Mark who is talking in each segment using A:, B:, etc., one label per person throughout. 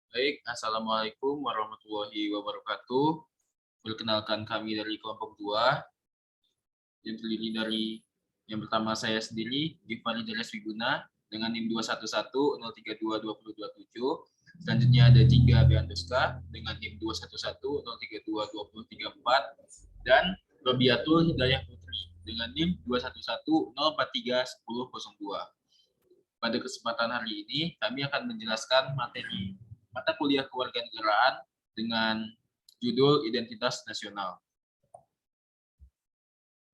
A: Baik, Assalamualaikum warahmatullahi wabarakatuh. Perkenalkan kami dari kelompok 2 yang terdiri dari yang pertama saya sendiri, Givari Deles Wiguna, dengan NIM 21103222027. Selanjutnya ada Jingga Beanduska dengan NIM 21103222034 dan Robiatul Hidayah Putri dengan NIM 211043102. Pada kesempatan hari ini, kami akan menjelaskan materi mata kuliah kewarganegaraan dengan judul Identitas Nasional.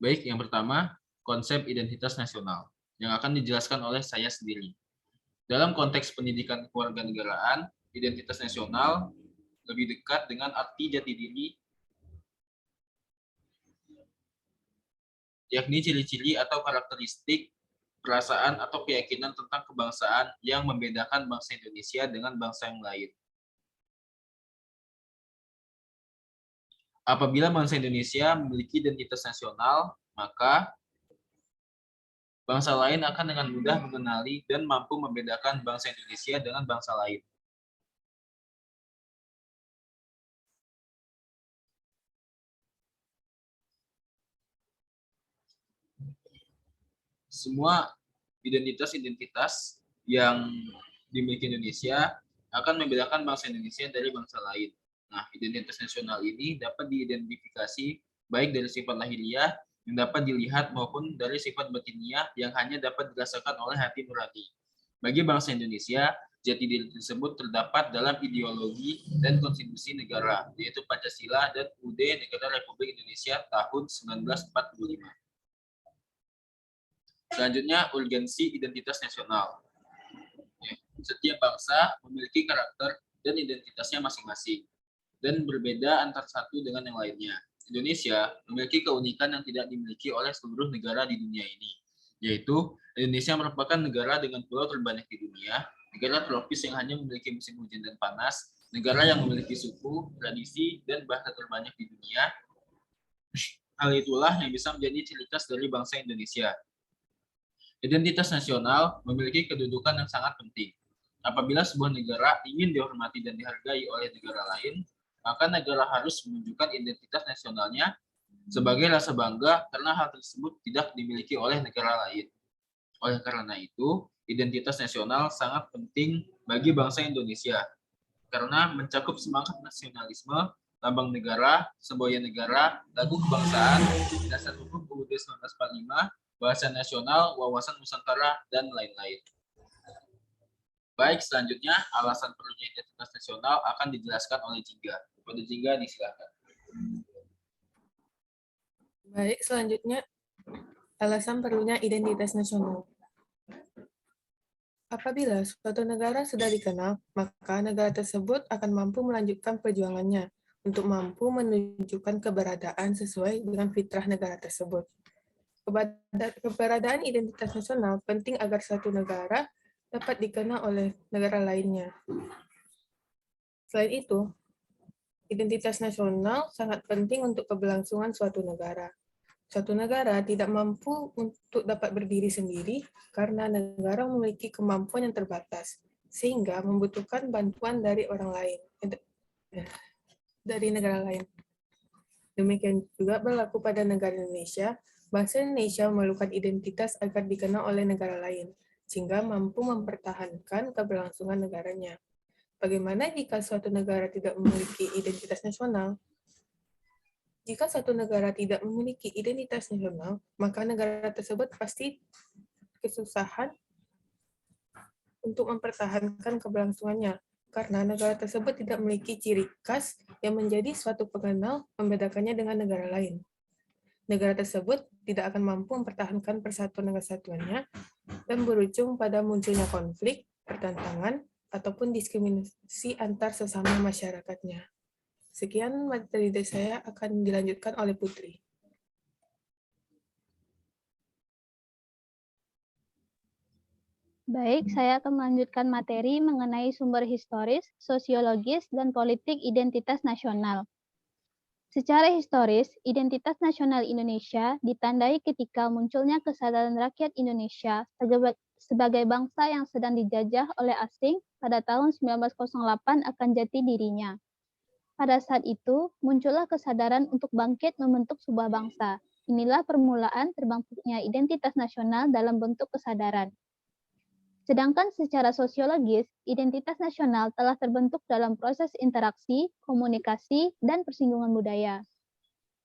A: Baik, yang pertama, konsep identitas nasional yang akan dijelaskan oleh saya sendiri. Dalam konteks pendidikan kewarganegaraan, identitas nasional lebih dekat dengan arti jati diri, yakni ciri-ciri atau karakteristik perasaan atau keyakinan tentang kebangsaan yang membedakan bangsa Indonesia dengan bangsa yang lain. Apabila bangsa Indonesia memiliki identitas nasional, maka bangsa lain akan dengan mudah mengenali dan mampu membedakan bangsa Indonesia dengan bangsa lain. Semua identitas-identitas yang dimiliki Indonesia akan membedakan bangsa Indonesia dari bangsa lain. Nah, identitas nasional ini dapat diidentifikasi baik dari sifat lahiriah yang dapat dilihat maupun dari sifat batiniah yang hanya dapat dirasakan oleh hati nurani. Bagi bangsa Indonesia, jati diri tersebut terdapat dalam ideologi dan konstitusi negara, yaitu Pancasila dan UUD Negara Republik Indonesia tahun 1945. Selanjutnya, urgensi identitas nasional. Setiap bangsa memiliki karakter dan identitasnya masing-masing dan berbeda antara satu dengan yang lainnya. Indonesia memiliki keunikan yang tidak dimiliki oleh seluruh negara di dunia ini, yaitu Indonesia merupakan negara dengan pulau terbanyak di dunia, negara tropis yang hanya memiliki musim hujan dan panas, negara yang memiliki suku, tradisi, dan bahasa terbanyak di dunia. Hal itulah yang bisa menjadi ciri khas dari bangsa Indonesia. Identitas nasional memiliki kedudukan yang sangat penting. Apabila sebuah negara ingin dihormati dan dihargai oleh negara lain, maka negara harus menunjukkan identitas nasionalnya sebagai rasa bangga karena hal tersebut tidak dimiliki oleh negara lain. Oleh karena itu, identitas nasional sangat penting bagi bangsa Indonesia karena mencakup semangat nasionalisme, lambang negara, semboyan negara, lagu kebangsaan, dasar hukum UUD 1945, bahasa nasional, wawasan Nusantara, dan lain-lain. Baik, selanjutnya alasan perlunya identitas nasional akan dijelaskan oleh Jingga. Kepada Jingga, disilakan.
B: Baik, selanjutnya alasan perlunya identitas nasional. Apabila suatu negara sudah dikenal, maka negara tersebut akan mampu melanjutkan perjuangannya untuk mampu menunjukkan keberadaan sesuai dengan fitrah negara tersebut. Keberadaan identitas nasional penting agar suatu negara dapat dikenal oleh negara lainnya. Selain itu, identitas nasional sangat penting untuk keberlangsungan suatu negara. Suatu negara tidak mampu untuk dapat berdiri sendiri karena negara memiliki kemampuan yang terbatas, sehingga membutuhkan bantuan dari orang lain, dari negara lain. Demikian juga berlaku pada negara Indonesia. Bangsa Indonesia memerlukan identitas agar dikenal oleh negara lain, sehingga mampu mempertahankan keberlangsungan negaranya. Bagaimana jika suatu negara tidak memiliki identitas nasional? Jika suatu negara tidak memiliki identitas nasional, maka negara tersebut pasti kesusahan untuk mempertahankan keberlangsungannya, karena negara tersebut tidak memiliki ciri khas yang menjadi suatu pengenal membedakannya dengan negara lain. Negara tersebut tidak akan mampu mempertahankan persatuan dan kesatuannya dan berujung pada munculnya konflik, pertentangan, ataupun diskriminasi antar sesama masyarakatnya. Sekian materi dari saya akan dilanjutkan oleh Putri.
C: Baik, saya akan melanjutkan materi mengenai sumber historis, sosiologis, dan politik identitas nasional. Secara historis, identitas nasional Indonesia ditandai ketika munculnya kesadaran rakyat Indonesia sebagai bangsa yang sedang dijajah oleh asing pada tahun 1908 akan jati dirinya. Pada saat itu, muncullah kesadaran untuk bangkit membentuk sebuah bangsa. Inilah permulaan terbentuknya identitas nasional dalam bentuk kesadaran. Sedangkan secara sosiologis, identitas nasional telah terbentuk dalam proses interaksi, komunikasi, dan persinggungan budaya.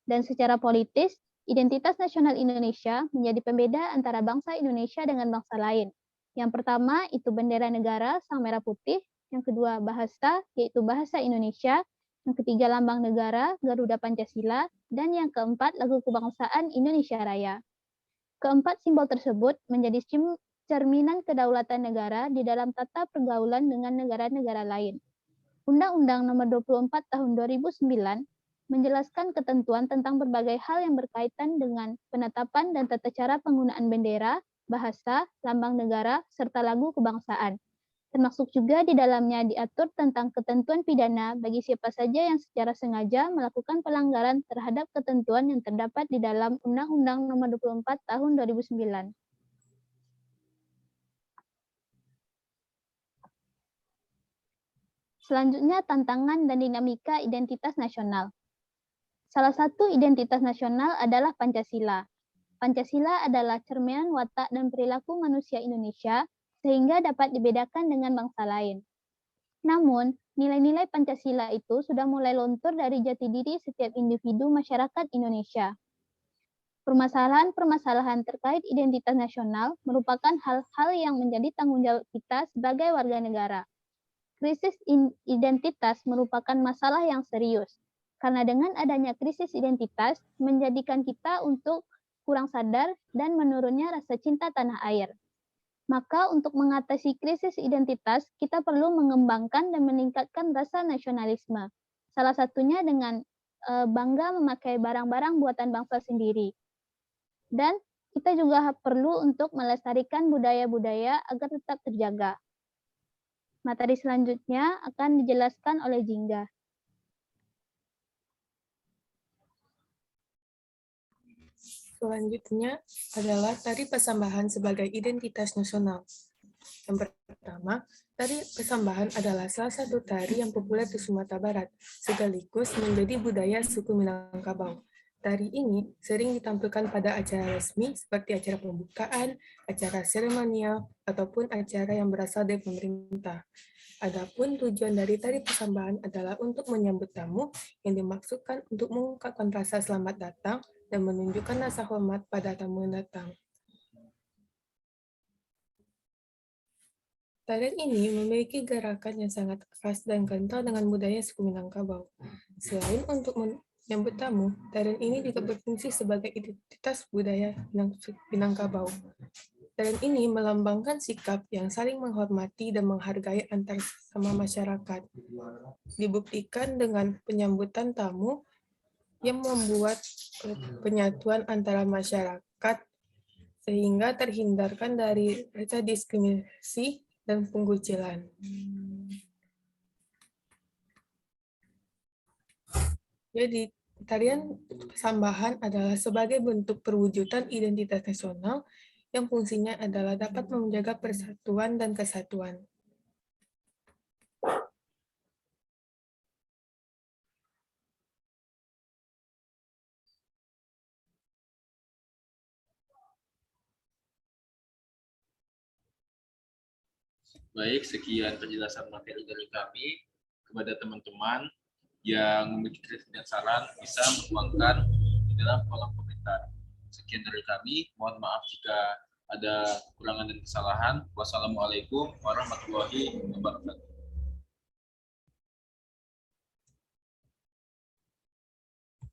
C: Dan secara politis, identitas nasional Indonesia menjadi pembeda antara bangsa Indonesia dengan bangsa lain. Yang pertama itu bendera negara sang merah putih, yang kedua bahasa, yaitu bahasa Indonesia, yang ketiga lambang negara, Garuda Pancasila, dan yang keempat lagu kebangsaan Indonesia Raya. Keempat simbol tersebut menjadi cerminan kedaulatan negara di dalam tata pergaulan dengan negara-negara lain. Undang-Undang Nomor 24 Tahun 2009 menjelaskan ketentuan tentang berbagai hal yang berkaitan dengan penetapan dan tata cara penggunaan bendera, bahasa, lambang negara, serta lagu kebangsaan. Termasuk juga di dalamnya diatur tentang ketentuan pidana bagi siapa saja yang secara sengaja melakukan pelanggaran terhadap ketentuan yang terdapat di dalam Undang-Undang Nomor 24 Tahun 2009. Selanjutnya, tantangan dan dinamika identitas nasional. Salah satu identitas nasional adalah Pancasila. Pancasila adalah cerminan watak dan perilaku manusia Indonesia sehingga dapat dibedakan dengan bangsa lain. Namun, nilai-nilai Pancasila itu sudah mulai luntur dari jati diri setiap individu masyarakat Indonesia. Permasalahan-permasalahan terkait identitas nasional merupakan hal-hal yang menjadi tanggung jawab kita sebagai warga negara. Krisis identitas merupakan masalah yang serius, karena dengan adanya krisis identitas menjadikan kita untuk kurang sadar dan menurunnya rasa cinta tanah air. Maka untuk mengatasi krisis identitas, kita perlu mengembangkan dan meningkatkan rasa nasionalisme. Salah satunya dengan bangga memakai barang-barang buatan bangsa sendiri. Dan kita juga perlu untuk melestarikan budaya-budaya agar tetap terjaga. Materi selanjutnya akan dijelaskan oleh Jingga.
B: Selanjutnya adalah tari Pasambahan sebagai identitas nasional. Yang pertama, tari Pasambahan adalah salah satu tari yang populer di Sumatera Barat, sekaligus menjadi budaya suku Minangkabau. Tari ini sering ditampilkan pada acara resmi seperti acara pembukaan, acara seremonial, ataupun acara yang berasal dari pemerintah. Adapun tujuan dari tari Pasambahan adalah untuk menyambut tamu yang dimaksudkan untuk mengungkapkan rasa selamat datang dan menunjukkan rasa hormat pada tamu yang datang. Tarian ini memiliki gerakan yang sangat khas dan kental dengan budaya suku Minangkabau. Selain untuk menyambut tamu, tarian ini juga berfungsi sebagai identitas budaya Minangkabau. Tarian ini melambangkan sikap yang saling menghormati dan menghargai antar sesama masyarakat. Dibuktikan dengan penyambutan tamu yang membuat penyatuan antara masyarakat sehingga terhindarkan dari rasa diskriminasi dan penggucilan. Jadi, tarian Pasambahan adalah sebagai bentuk perwujudan identitas nasional yang fungsinya adalah dapat menjaga persatuan dan kesatuan.
A: Baik, sekian penjelasan materi dari kami. Kepada teman-teman yang memiliki kritik dan saran, bisa menuangkan di dalam kolom komentar. Sekian dari kami, mohon maaf jika ada kekurangan dan kesalahan. Wassalamualaikum warahmatullahi wabarakatuh.